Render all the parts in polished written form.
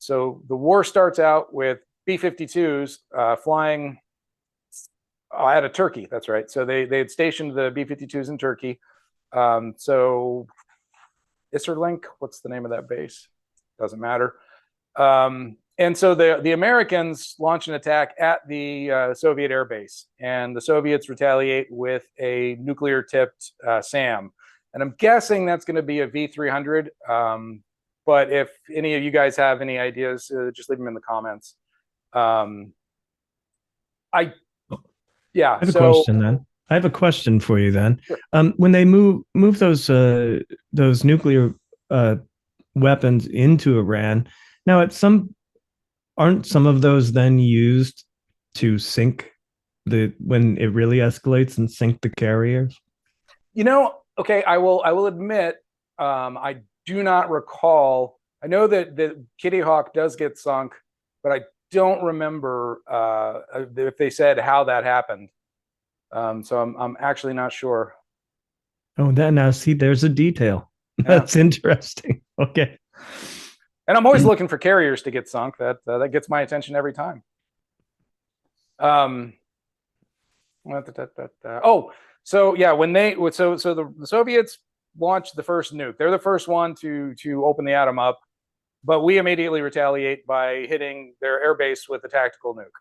So the war starts out with B-52s flying out of Turkey. That's right. So they had stationed the B-52s in Turkey. So Isserlink, what's the name of that base? Doesn't matter. And so the Americans launch an attack at the Soviet air base, and the Soviets retaliate with a nuclear-tipped SAM. And I'm guessing that's going to be a V-300. But if any of you guys have any ideas, just leave them in the comments. I have a question then. I have a question for you then. Sure. When they move those nuclear weapons into Iran, now aren't some of those then used to sink when it really escalates and sink the carriers? Okay, I will admit, I do not recall. I know that the Kitty Hawk does get sunk, but I don't remember if they said how that happened. So I'm actually not sure. Oh, now see, there's a detail. That's interesting. Okay. And I'm always looking for carriers to get sunk. That gets my attention every time. So yeah, when the Soviets launched the first nuke, they're the first one to open the atom up, but we immediately retaliate by hitting their air base with a tactical nuke.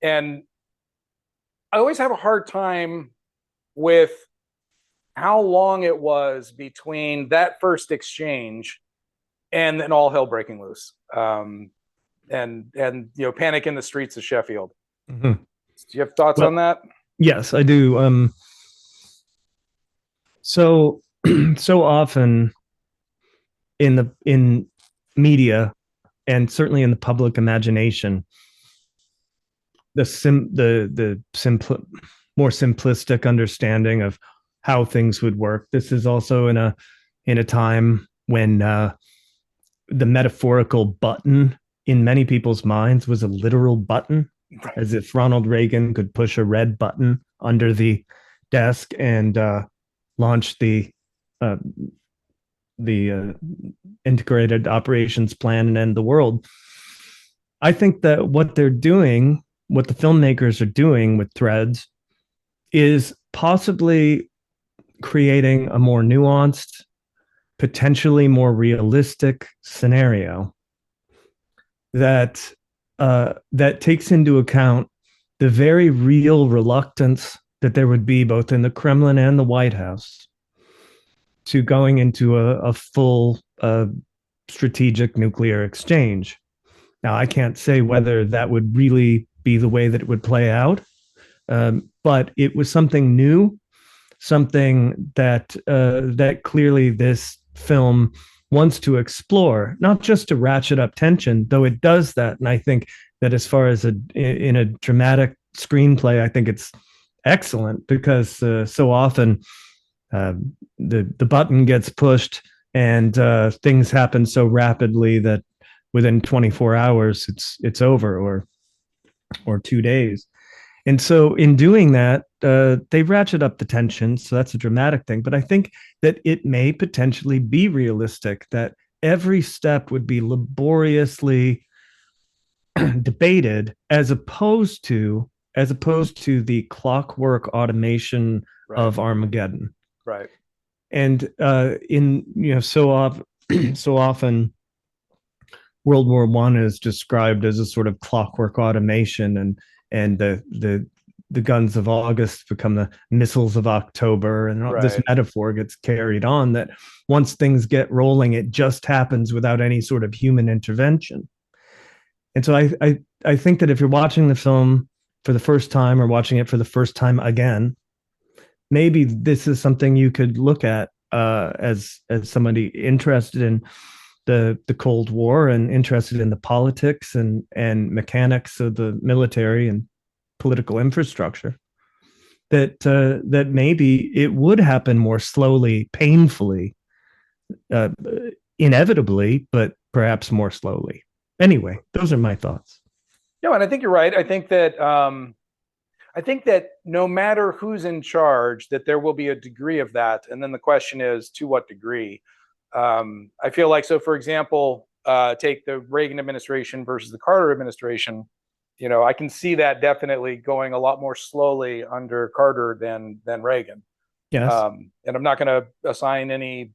And I always have a hard time with how long it was between that first exchange and then all hell breaking loose, and panic in the streets of Sheffield. Mm-hmm. Do you have thoughts on that? Yes, I do. So often in media and certainly in the public imagination, more simplistic understanding of how things would work. This is also in a time when the metaphorical button in many people's minds was a literal button, right, as if Ronald Reagan could push a red button under the desk and launch the integrated operations plan and end the world. I think that what the filmmakers are doing with Threads, is possibly creating a more nuanced, potentially more realistic scenario that takes into account the very real reluctance that there would be both in the Kremlin and the White House to going into a full strategic nuclear exchange. Now, I can't say whether that would really be the way that it would play out, but it was something new, something that clearly this film wants to explore, not just to ratchet up tension, though it does that. And I think that as far as in a dramatic screenplay, I think it's excellent, because so often the button gets pushed and things happen so rapidly that within 24 hours it's over, or 2 days. And so in doing that, they ratchet up the tension. So that's a dramatic thing. But I think that it may potentially be realistic that every step would be laboriously debated, as opposed to the clockwork automation, right, of Armageddon. Right. And so often World War I is described as a sort of clockwork automation, and the guns of August become the missiles of October, and right, this metaphor gets carried on that once things get rolling, it just happens without any sort of human intervention. And so I think that if you're watching the film for the first time, or watching it for the first time again, maybe this is something you could look at as somebody interested in the Cold War and interested in the politics and mechanics of the military and political infrastructure, that maybe it would happen more slowly, painfully, inevitably, but perhaps more slowly. Anyway, those are my thoughts. No, and I think you're right. I think that no matter who's in charge, that there will be a degree of that, and then the question is, to what degree? I feel like, so for example, take the Reagan administration versus the Carter administration, I can see that definitely going a lot more slowly under Carter than Reagan. Yes. And I'm not going to assign any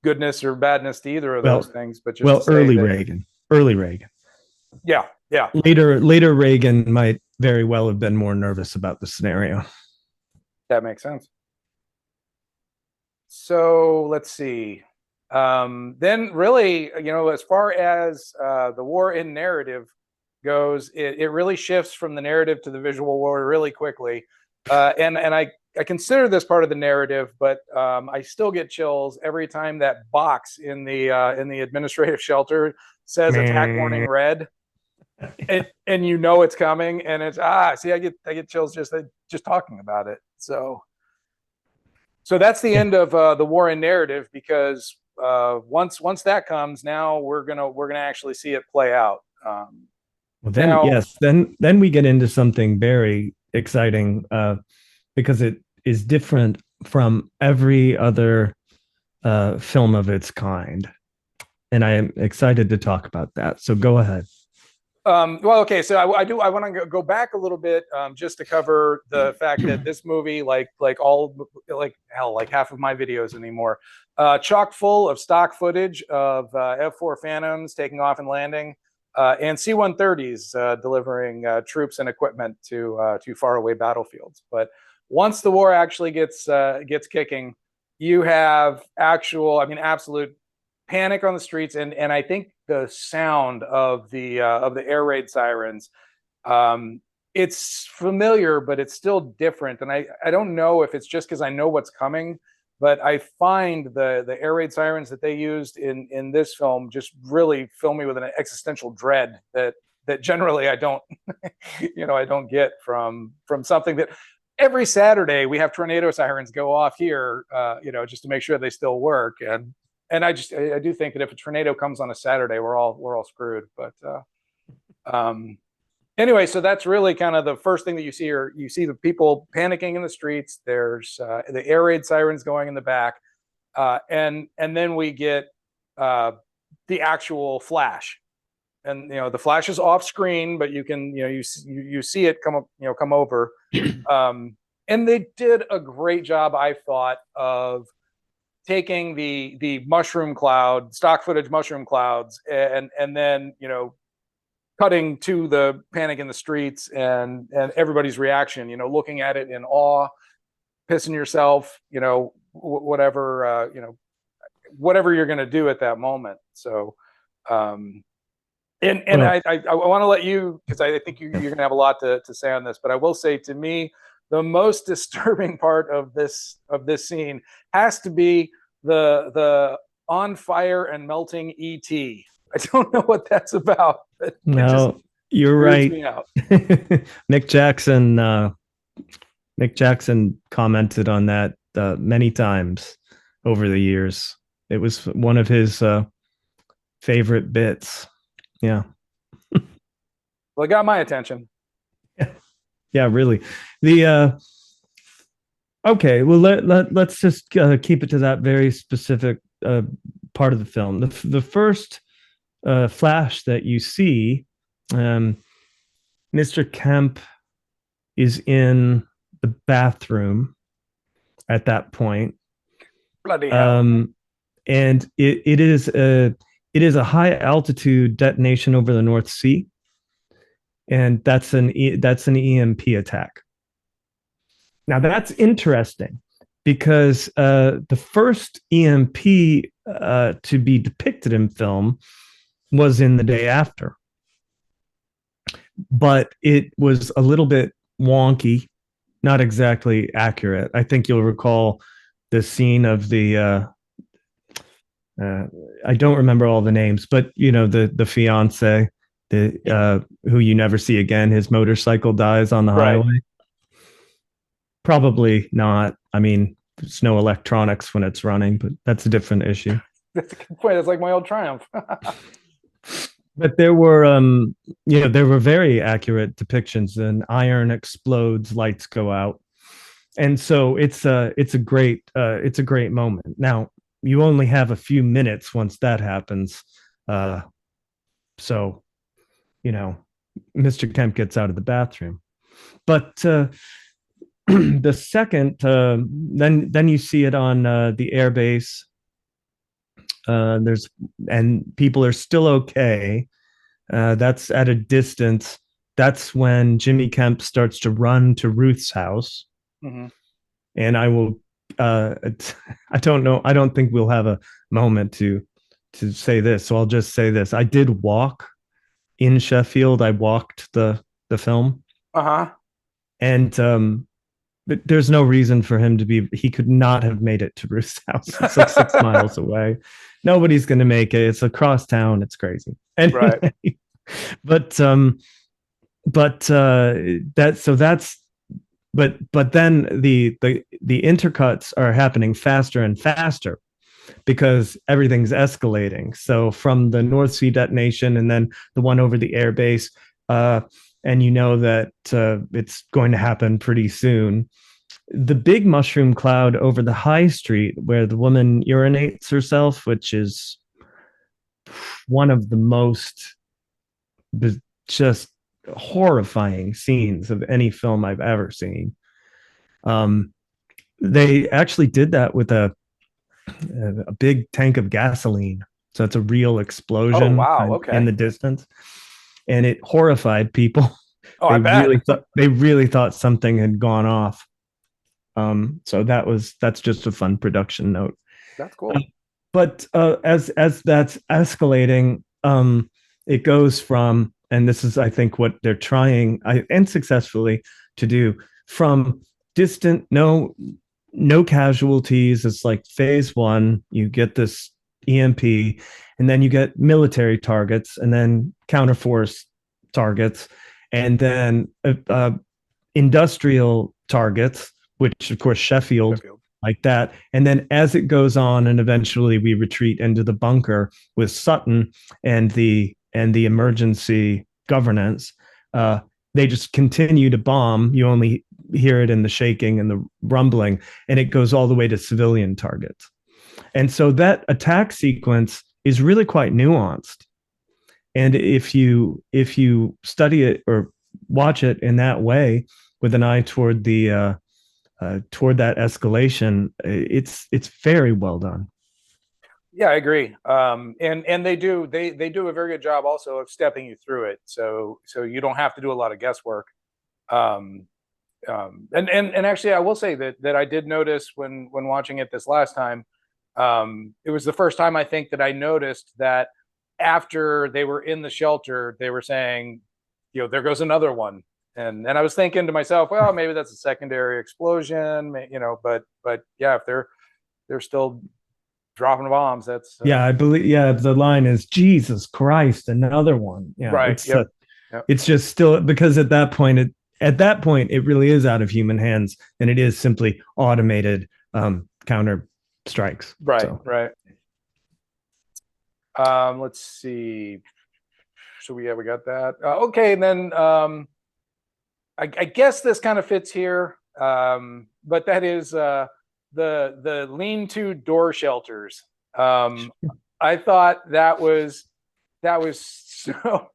goodness or badness to either of Well, those things, but just to say early that, Reagan, early Reagan. yeah, yeah. Later Reagan might very well have been more nervous about the scenario. That makes sense. So let's see. Then really, as far as the war in narrative goes, it really shifts from the narrative to the visual war really quickly. And I consider this part of the narrative, but I still get chills every time that box in the administrative shelter says attack warning red. And it's coming, and it's see, I get chills just talking about it. So that's the end of the war in narrative, because once that comes, now we're gonna actually see it play out. Well, then yes, then we get into something very exciting, because it is different from every other film of its kind, and I am excited to talk about that. So go ahead. Well, okay, so I want to go back a little bit, just to cover the fact that this movie, like half of my videos anymore, chock full of stock footage of F-4 Phantoms taking off and landing, and C-130s delivering troops and equipment to faraway battlefields. But once the war actually gets kicking, you have absolute panic on the streets, and I think the sound of the air raid sirens, it's familiar, but it's still different. And I don't know if it's just because I know what's coming, but I find the air raid sirens that they used in this film just really fill me with an existential dread that generally I don't I don't get from something that every Saturday we have tornado sirens go off here, just to make sure they still work. And I do think that if a tornado comes on a Saturday, we're all screwed. But anyway, so that's really kind of the first thing that you see. Or you see the people panicking in the streets. There's the air raid sirens going in the back, and then we get the actual flash. And the flash is off screen, but you can you see it come over. And they did a great job, I thought, of taking the mushroom cloud, stock footage mushroom clouds, and then cutting to the panic in the streets and everybody's reaction, looking at it in awe, pissing yourself, whatever whatever you're going to do at that moment. So and I want to let you, because I think you're going to have a lot to say on this, but I will say, to me, the most disturbing part of this scene has to be the on fire and melting ET. I don't know what that's about. No, you're right. Nick Jackson commented on that many times over the years. It was one of his favorite bits. Yeah. Well, it got my attention. Yeah, really. The okay, well let's just keep it to that very specific part of the film. The first flash that you see, Mr. Kemp is in the bathroom at that point. Bloody hell. And it is a high altitude detonation over the North Sea. And that's an EMP attack. Now that's interesting, because the first EMP to be depicted in film was in The Day After, but it was a little bit wonky, not exactly accurate. I think you'll recall the scene of the I don't remember all the names, but the fiance, who you never see again, his motorcycle dies on the highway. Probably not. I mean, there's no electronics when it's running, but that's a different issue. That's a good point. It's like my old Triumph. But there were very accurate depictions. An iron explodes, lights go out, and so it's a great moment. Now you only have a few minutes once that happens So, you know, Mr. Kemp gets out of the bathroom. But the second, then you see it on the airbase. There's and people are still okay. That's at a distance. That's when Jimmy Kemp starts to run to Ruth's house, Hmm. and I will. I don't know. I don't think we'll have a moment to say this, so I'll just say this. I did walk in Sheffield. I walked the film, Uh-huh. and but there's no reason for him to be. He could not have made it to Ruth's house. It's like 6 miles away. Nobody's going to make it. It's across town. It's crazy. Right. Anyway, but that so that's but then the intercuts are happening faster and faster because everything's escalating. So from the North Sea detonation and then the one over the airbase, and you know that it's going to happen pretty soon. The big mushroom cloud over the high street where the woman urinates herself, which is one of the most just horrifying scenes of any film I've ever seen. Um, they actually did that with a big tank of gasoline. So it's a real Oh, explosion wow. in Okay. the distance, and it horrified people. Oh, I bet. They really thought something had gone off. So that's just a fun production note. That's Uh, cool. but as that's escalating, it goes from, and this is I think what they're trying and successfully to do, from distant no casualties. It's like phase one, you get this EMP, and then you get military targets, and then counterforce targets, and then industrial targets, which of course Sheffield, Sheffield. like that. And then as it goes on, and eventually we retreat into the bunker with Sutton and the emergency governance, uh, they just continue to bomb. You only hear it in the shaking and the rumbling, and it goes all the way to civilian targets. And so that attack sequence is really quite nuanced. And if you study it or watch it in that way with an eye toward the toward that escalation, it's very well done. Yeah, I agree. And they do a very good job also of stepping you through it. So you don't have to do a lot of guesswork. Um, and actually, I will say that I did notice when watching it this last time. It was the first time I think that I noticed that after they were in the shelter, they were saying, there goes another one. And I was thinking to myself, well, maybe that's a secondary explosion, but yeah, if they're still dropping bombs, that's Yeah, I believe. Yeah, the line is Jesus Christ, another one. Yeah, right. Yep. Yep. it's just still because at that point it really is out of human hands, and it is simply automated counter strikes. Right. So Right. Let's see. So we got that. Okay, and then I guess this kind of fits here, but that is the lean-to door shelters. Um, I thought that was so.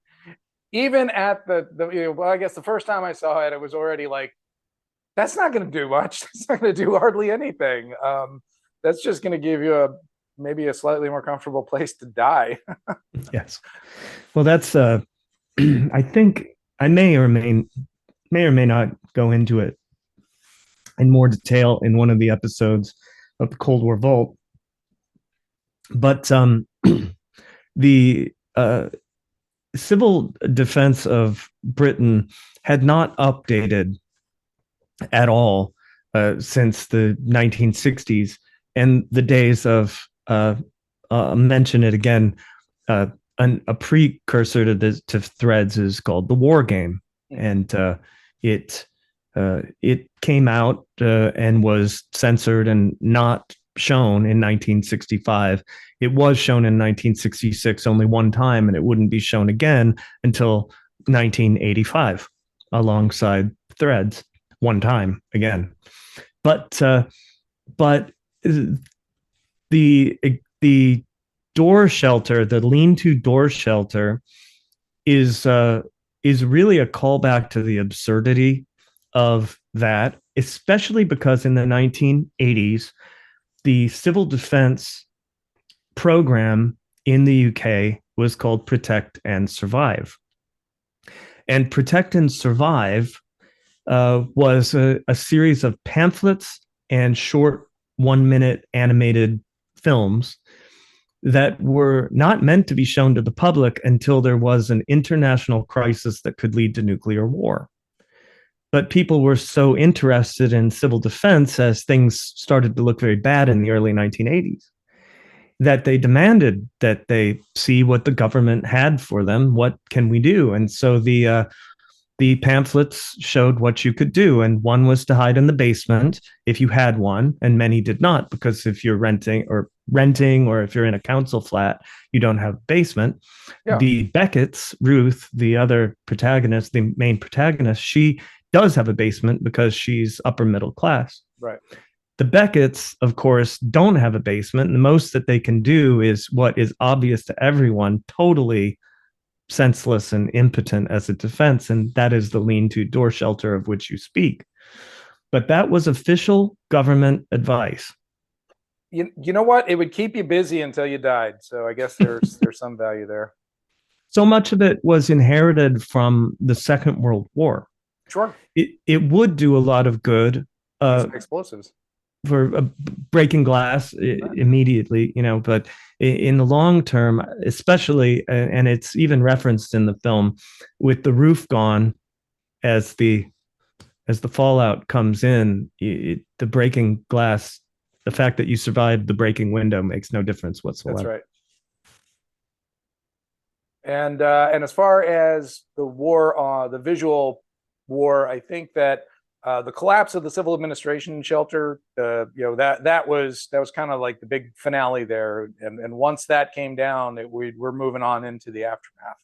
Even at well, I guess the first time I saw it, it was already like, that's not going to do much. It's not going to do hardly anything. That's just going to give you maybe a slightly more comfortable place to die. yes, well, that's I think I may or may not go into it in more detail in one of the episodes of the Cold War Vault. But the civil defense of Britain had not updated at all since the 1960s and the days of mention it again. Uh, a precursor to this to Threads is called the War Game, and it came out and was censored and not shown in 1965. It was shown in 1966 only one time, and it wouldn't be shown again until 1985 alongside Threads one time again. But the door shelter, the lean-to door shelter, is really a callback to the absurdity of that, especially because in the 1980s, the civil defense program in the UK was called Protect and Survive. And Protect and Survive was a series of pamphlets and short 1 minute animated films that were not meant to be shown to the public until there was an international crisis that could lead to nuclear war. But people were so interested in civil defense as things started to look very bad in the early 1980s that they demanded that they see what the government had for them. What can we do? And so the pamphlets showed what you could do. And one was to hide in the basement if you had one, and many did not, because if you're renting or if you're in a council flat, you don't have a basement. Yeah. The Beckett's, Ruth, the other protagonist, the main protagonist, she does have a basement because she's upper middle class. Right. The Beckett's, of course, don't have a basement. And the most that they can do is what is obvious to everyone, totally senseless and impotent as a defense, and that is the lean-to door shelter of which you speak. But that was official government advice. You know what? It would keep you busy until you died. So I guess there's some value there. So much of it was inherited from the Second World War. Sure. It would do a lot of good. Explosives. For breaking glass immediately, but in the long term, especially, and it's even referenced in the film, with the roof gone as the fallout comes in, the breaking glass, the fact that you survived the breaking window makes no difference whatsoever. That's right. And as far as the war, the visual war, I think that the collapse of the civil administration shelter, that was kind of like the big finale there. And once that came down, we're moving on into the aftermath.